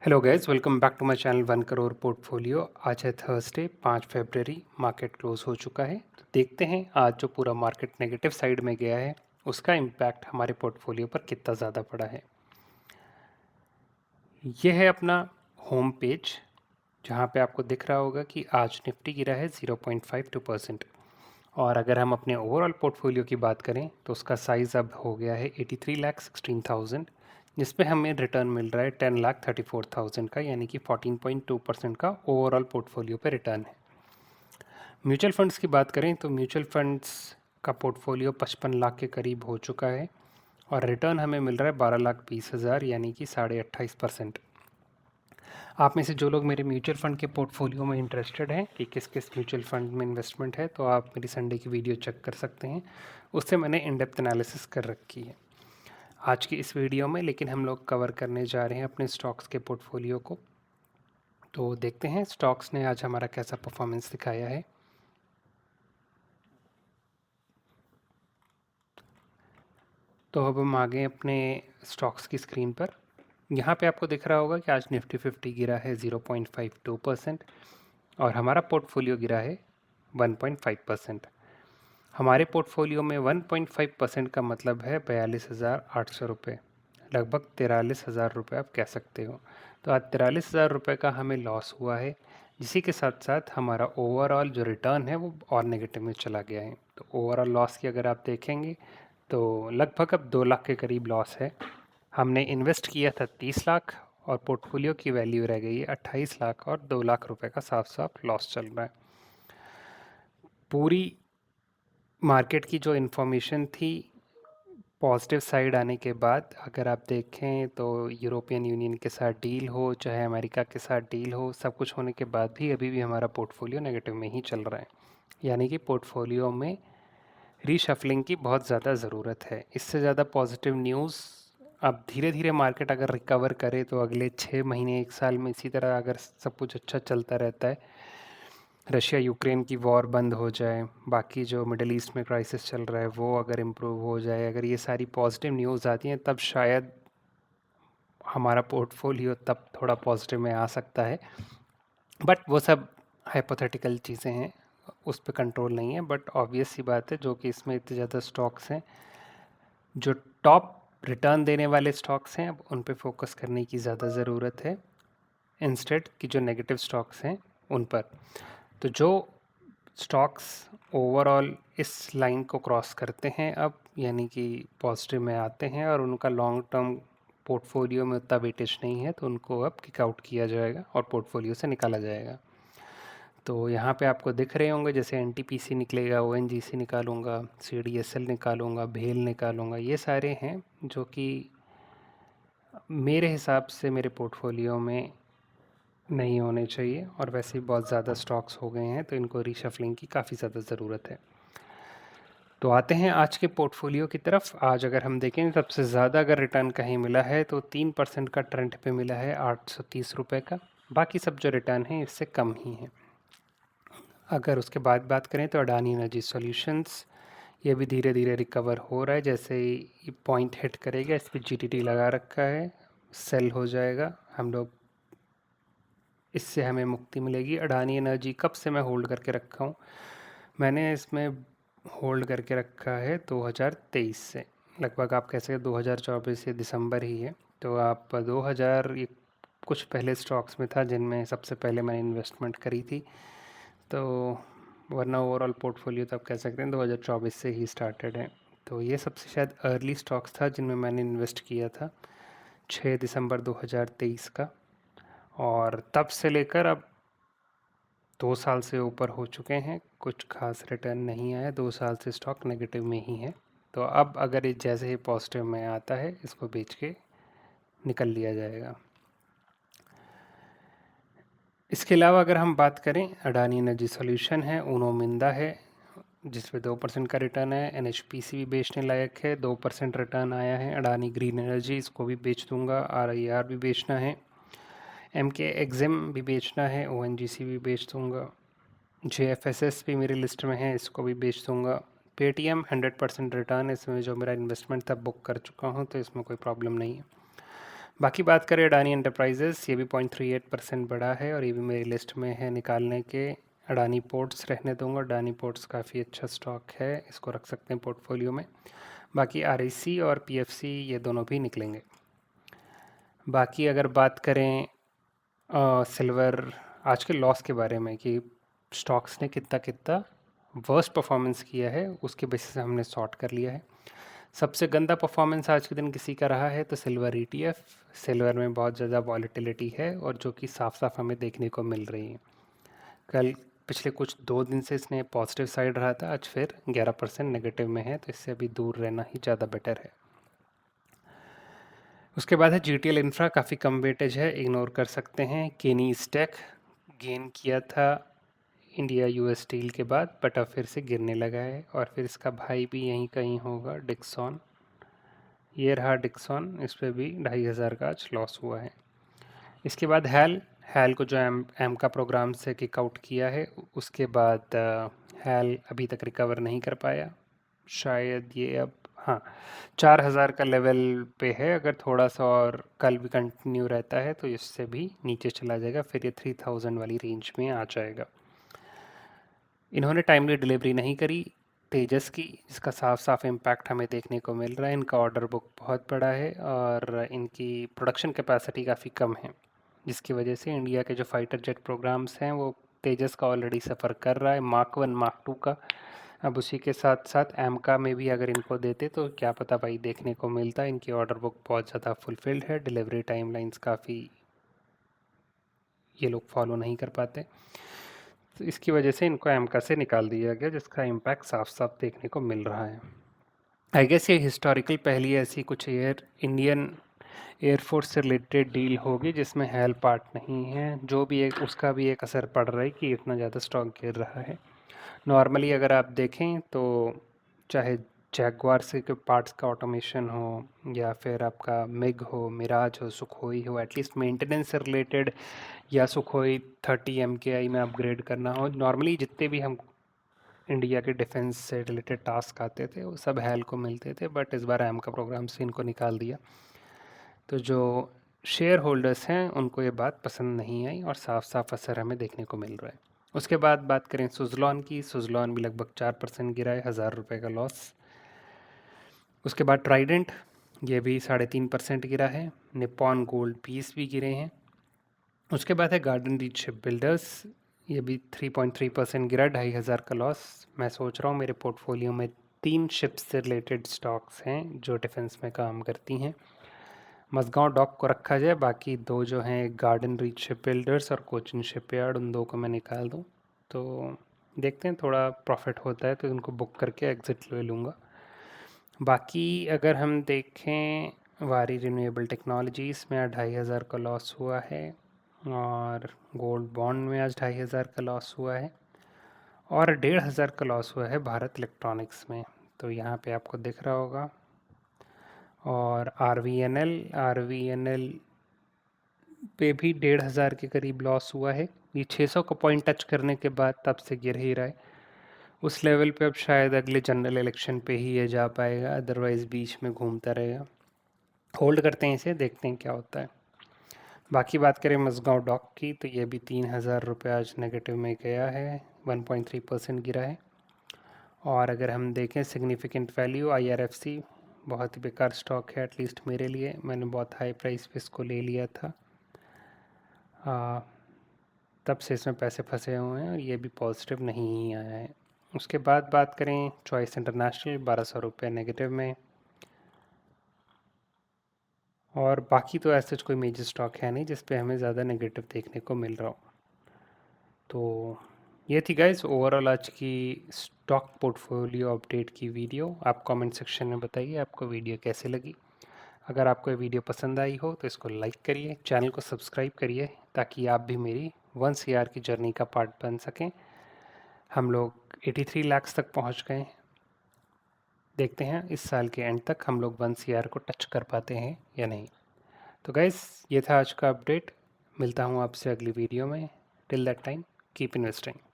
Hello guys, welcome back to my channel 1 crore portfolio. आज है Thursday 5 फरवरी। Market close हो चुका है। तो देखते हैं आज जो पूरा मार्केट नेगेटिव साइड में गया है उसका इम्पैक्ट हमारे पोर्टफोलियो पर कितना ज़्यादा पड़ा है। यह है अपना होम पेज, जहां पे आपको दिख रहा होगा कि आज निफ्टी गिरा है 0.52%। और अगर हम अपने ओवरऑल पोर्टफोलियो की बात करें तो उसका साइज़ अब हो गया है 83,16,000, जिसमें हमें रिटर्न मिल रहा है 10,34,000 का, यानी कि 14.2% का ओवरऑल पोर्टफोलियो पे रिटर्न है। म्यूचुअल फंड्स की बात करें तो म्यूचुअल फंड्स का पोर्टफोलियो 55 लाख के करीब हो चुका है और रिटर्न हमें मिल रहा है 12,20,000, यानी कि 28.5%। आप में से जो लोग मेरे म्यूचुअल फ़ंड के पोर्टफोलियो में इंटरेस्टेड हैं कि किस किस म्यूचुअल फ़ंड में इन्वेस्टमेंट है, तो आप मेरी संडे की वीडियो चेक कर सकते हैं। उससे मैंने इन डेप्थ एनालिसिस कर रखी है आज की इस वीडियो में। लेकिन हम लोग कवर करने जा रहे हैं अपने स्टॉक्स के पोर्टफोलियो को। तो देखते हैं स्टॉक्स ने आज हमारा कैसा परफॉर्मेंस दिखाया है। तो अब हम आ गए अपने स्टॉक्स की स्क्रीन पर। यहाँ पे आपको दिख रहा होगा कि आज निफ्टी 50 गिरा है 0.52% और हमारा पोर्टफोलियो गिरा है 1.5%। हमारे पोर्टफोलियो में 1.5% का मतलब है 42,800 रुपये, लगभग 43,000 रुपये आप कह सकते हो। तो आज 43,000 रुपये का हमें लॉस हुआ है, जिसी के साथ साथ हमारा ओवरऑल जो रिटर्न है वो और नेगेटिव में चला गया है। तो ओवरऑल लॉस की अगर आप देखेंगे तो लगभग अब 2 लाख के करीब लॉस है। हमने इन्वेस्ट किया था 30 लाख और पोर्टफोलियो की वैल्यू रह गई है 28 लाख और 2 लाख रुपए का साफ साफ लॉस चल रहा है। पूरी मार्केट की जो इन्फॉर्मेशन थी पॉजिटिव साइड आने के बाद, अगर आप देखें तो यूरोपियन यूनियन के साथ डील हो चाहे अमेरिका के साथ डील हो, सब कुछ होने के बाद भी अभी भी हमारा पोर्टफोलियो नेगेटिव में ही चल रहा है। यानी कि पोर्टफोलियो में रीशफलिंग की बहुत ज़्यादा ज़रूरत है। इससे ज़्यादा पॉजिटिव न्यूज़, अब धीरे धीरे मार्केट अगर रिकवर करे तो अगले 6 महीने 1 साल में इसी तरह अगर सब कुछ अच्छा चलता रहता है, रशिया यूक्रेन की वॉर बंद हो जाए, बाकी जो मिडल ईस्ट में क्राइसिस चल रहा है वो अगर इम्प्रूव हो जाए, अगर ये सारी पॉजिटिव न्यूज़ आती हैं तब शायद हमारा पोर्टफोलियो तब थोड़ा पॉजिटिव में आ सकता है। बट वो सब हाइपोथेटिकल चीज़ें हैं, उस पर कंट्रोल नहीं है। बट ऑब्वियस सी बात है, जो कि इसमें इतने ज़्यादा स्टॉक्स हैं जो टॉप रिटर्न देने वाले स्टॉक्स हैं, अब उन पे फोकस करने की ज़्यादा ज़रूरत है इंस्टेड कि जो नेगेटिव स्टॉक्स हैं उन पर। तो जो स्टॉक्स ओवरऑल इस लाइन को क्रॉस करते हैं अब, यानी कि पॉजिटिव में आते हैं और उनका लॉन्ग टर्म पोर्टफोलियो में उतना वेटेज नहीं है, तो उनको अब किक आउट किया जाएगा और पोर्टफोलियो से निकाला जाएगा। तो यहाँ पे आपको दिख रहे होंगे, जैसे एनटीपीसी निकलेगा, ओएनजीसी निकालूंगा, सीडीएसएल निकालूंगा, भेल निकालूंगा, ये सारे हैं जो कि मेरे हिसाब से मेरे पोर्टफोलियो में नहीं होने चाहिए और वैसे ही बहुत ज़्यादा स्टॉक्स हो गए हैं, तो इनको रीशफलिंग की काफ़ी ज़्यादा ज़रूरत है। तो आते हैं आज के पोर्टफोलियो की तरफ। आज अगर हम देखें सबसे ज़्यादा अगर रिटर्न कहीं मिला है तो 3% का ट्रेंड पे मिला है 830 रुपये का। बाकी सब जो रिटर्न है इससे कम ही है। अगर उसके बाद बात करें तो अडानी एनर्जी सॉल्यूशंस, ये भी धीरे धीरे रिकवर हो रहा है। जैसे ही पॉइंट हिट करेगा, इस पर जीटीटी लगा रखा है, सेल हो जाएगा, हम लोग इससे हमें मुक्ति मिलेगी। अडानी एनर्जी कब से मैं होल्ड करके रखा हूँ, मैंने इसमें होल्ड करके रखा है 2023 से, लगभग आप कह सकते 2024 से दिसंबर ही है। तो आप 2000 ये कुछ पहले स्टॉक्स में था जिनमें सबसे पहले मैंने इन्वेस्टमेंट करी थी। तो वरना ओवरऑल पोर्टफोलियो तो आप कह सकते हैं 2024 से ही स्टार्टेड है। तो ये सबसे शायद अर्ली स्टॉक्स था जिनमें मैंने इन्वेस्ट किया था 6 दिसंबर 2023 का। और तब से लेकर अब 2 साल से ऊपर हो चुके हैं, कुछ खास रिटर्न नहीं आया, 2 साल से स्टॉक नेगेटिव में ही है। तो अब अगर ये जैसे ही पॉजिटिव में आता है, इसको बेच के निकल लिया जाएगा। इसके अलावा अगर हम बात करें, अडानी एनर्जी सॉल्यूशन है, उनो मिंदा है जिसपे 2% का रिटर्न है, एनएचपीसी भी बेचने लायक है, 2% रिटर्न आया है। अडानी ग्रीन एनर्जी, इसको भी बेच दूंगा, आरआईआर भी बेचना है, एमके एग्जिम भी बेचना है, ओएनजीसी भी बेच दूंगा, जेएफएसएस भी मेरी लिस्ट में है, इसको भी बेच दूंगा। पेटीएम 100% रिटर्न, इसमें जो मेरा इन्वेस्टमेंट था बुक कर चुका हूँ, तो इसमें कोई प्रॉब्लम नहीं है। बाकी बात करें अडानी एंटरप्राइजेस, ये भी 0.38% बढ़ा है और ये भी मेरी लिस्ट में है निकालने के। अडानी पोर्ट्स रहने दूंगा, अडानी पोर्ट्स काफ़ी अच्छा स्टॉक है, इसको रख सकते हैं पोर्टफोलियो में। बाकी आरईसी और पीएफसी ये दोनों भी निकलेंगे। बाकी अगर बात करें सिल्वर आज के लॉस के बारे में कि स्टॉक्स ने कितना कितना वर्स्ट परफॉर्मेंस किया है, उसके बेसिस से हमने सॉर्ट कर लिया है। सबसे गंदा परफॉर्मेंस आज के दिन किसी का रहा है तो सिल्वर ईटीएफ। सिल्वर में बहुत ज़्यादा वॉलीटिलिटी है और जो कि साफ साफ हमें देखने को मिल रही है। कल पिछले कुछ 2 दिन से इसने पॉजिटिव साइड रहा था, आज फिर 11% नेगेटिव में है, तो इससे अभी दूर रहना ही ज़्यादा बेटर है। उसके बाद है जीटीएल इंफ्रा, काफ़ी कम वेटेज है, इग्नोर कर सकते हैं। केनी स्टेक गेन किया था इंडिया यूएस स्टील के बाद, बट अब फिर से गिरने लगा है। और फिर इसका भाई भी यहीं कहीं होगा, डिक्सॉन। ये रहा डिक्सॉन, इस पर भी 2,500 का आज लॉस हुआ है। इसके बाद हैल, हैल को जो एम का प्रोग्राम से किक आउट किया है, उसके बाद हैल अभी तक रिकवर नहीं कर पाया। शायद ये अब, हाँ, 4,000 का लेवल पे है। अगर थोड़ा सा और कल भी कंटिन्यू रहता है तो इससे भी नीचे चला जाएगा, फिर ये 3,000 वाली रेंज में आ जाएगा। इन्होंने टाइमली डिलीवरी नहीं करी तेजस की, जिसका साफ साफ इम्पैक्ट हमें देखने को मिल रहा है। इनका ऑर्डर बुक बहुत बड़ा है और इनकी प्रोडक्शन कैपेसिटी काफ़ी कम है, जिसकी वजह से इंडिया के जो फाइटर जेट प्रोग्राम्स हैं वो तेजस का ऑलरेडी सफ़र कर रहा है, मार्क 1 मार्क 2 का। अब उसी के साथ साथ एमका में भी अगर इनको देते तो क्या पता भाई देखने को मिलता। इनकी ऑर्डर बुक बहुत ज़्यादा फुलफिल्ड है, डिलीवरी टाइमलाइंस काफ़ी ये लोग फॉलो नहीं कर पाते, तो इसकी वजह से इनको एमका से निकाल दिया गया, जिसका इम्पैक्ट साफ साफ देखने को मिल रहा है। आई गेस ये हिस्टोरिकल पहली ऐसी कुछ इंडियन एयरफोर्स से रिलेटेड डील होगी जिसमें हेल पार्ट नहीं है। जो भी एक उसका भी एक असर पड़ रहा है कि इतना ज़्यादा स्टॉक गिर रहा है। नॉर्मली अगर आप देखें तो चाहे जैगवार से के पार्ट्स का ऑटोमेशन हो या फिर आपका मिग हो, मिराज हो, सुखोई हो, एटलीस्ट मेंटेनेंस से रिलेटेड, या सुखोई 30 MKI में अपग्रेड करना हो, नॉर्मली जितने भी हम इंडिया के डिफेंस से रिलेटेड टास्क आते थे वो सब हेल को मिलते थे, बट इस बार एम का प्रोग्राम से इनको निकाल दिया। तो जो शेयर होल्डर्स हैं उनको ये बात पसंद नहीं आई और साफ साफ असर हमें देखने को मिल रहा है। उसके बाद बात करें सुजलॉन की, सुजलॉन भी लगभग 4% गिरा है, 1,000 रुपये का लॉस। उसके बाद ट्राइडेंट, ये भी 3.5% गिरा है। निपॉन गोल्ड पीस भी गिरे हैं। उसके बाद है गार्डन रीच शिप बिल्डर्स, ये भी 3.3% गिरा, 2,500 का लॉस। मैं सोच रहा हूँ मेरे पोर्टफोलियो में 3 शिप्स से रिलेटेड स्टॉक्स हैं जो डिफेंस में काम करती हैं। मझगांव डॉक को रखा जाए, बाकी 2 जो हैं गार्डन रीच शिप बिल्डर्स और कोचिन शिपयार्ड, उन 2 को मैं निकाल दूँ तो देखते हैं, थोड़ा प्रॉफिट होता है तो उनको बुक करके एग्ज़िट ले लूँगा। बाकी अगर हम देखें वारी रिन्यूएबल टेक्नोलॉजीज़ में आज 2,500 का लॉस हुआ है और गोल्ड बॉन्ड में आज 2,500 का लॉस हुआ है और 1,500 का लॉस हुआ है भारत इलेक्ट्रॉनिक्स में, तो यहाँ पे आपको दिख रहा होगा। और आर वी एन एल पे भी 1,500 के करीब लॉस हुआ है। ये 600 का पॉइंट टच करने के बाद तब से गिर ही रहा है। उस लेवल पे अब शायद अगले जनरल इलेक्शन पे ही ये जा पाएगा, अदरवाइज़ बीच में घूमता रहेगा। होल्ड करते हैं इसे, देखते हैं क्या होता है। बाकी बात करें मझगांव डॉक की, तो ये भी 3,000 रुपये आज नेगेटिव में गया है, 1.3% गिरा है। और अगर हम देखें सिग्निफिकेंट वैल्यू, IRFC बहुत ही बेकार स्टॉक है, एटलीस्ट मेरे लिए। मैंने बहुत हाई प्राइस पे इसको ले लिया था, तब से इसमें पैसे फंसे हुए हैं और ये भी पॉजिटिव नहीं ही आया है। उसके बाद बात करें चॉइस इंटरनेशनल, 1,200 रुपये नेगेटिव में। और बाकी तो ऐसा कोई मेजर स्टॉक है नहीं जिस पे हमें ज़्यादा नेगेटिव देखने को मिल रहा हो। तो ये थी गाइस ओवरऑल आज की स्टॉक पोर्टफोलियो अपडेट की वीडियो। आप कमेंट सेक्शन में बताइए आपको वीडियो कैसे लगी। अगर आपको ये वीडियो पसंद आई हो तो इसको लाइक करिए, चैनल को सब्सक्राइब करिए, ताकि आप भी मेरी 1 CR की जर्नी का पार्ट बन सकें। हम लोग 83 लाख तक पहुंच गए हैं। देखते हैं इस साल के एंड तक हम लोग 1 CR को टच कर पाते हैं या नहीं। तो गाइस ये था आज का अपडेट, मिलता हूँ आपसे अगली वीडियो में। Till that time keep investing.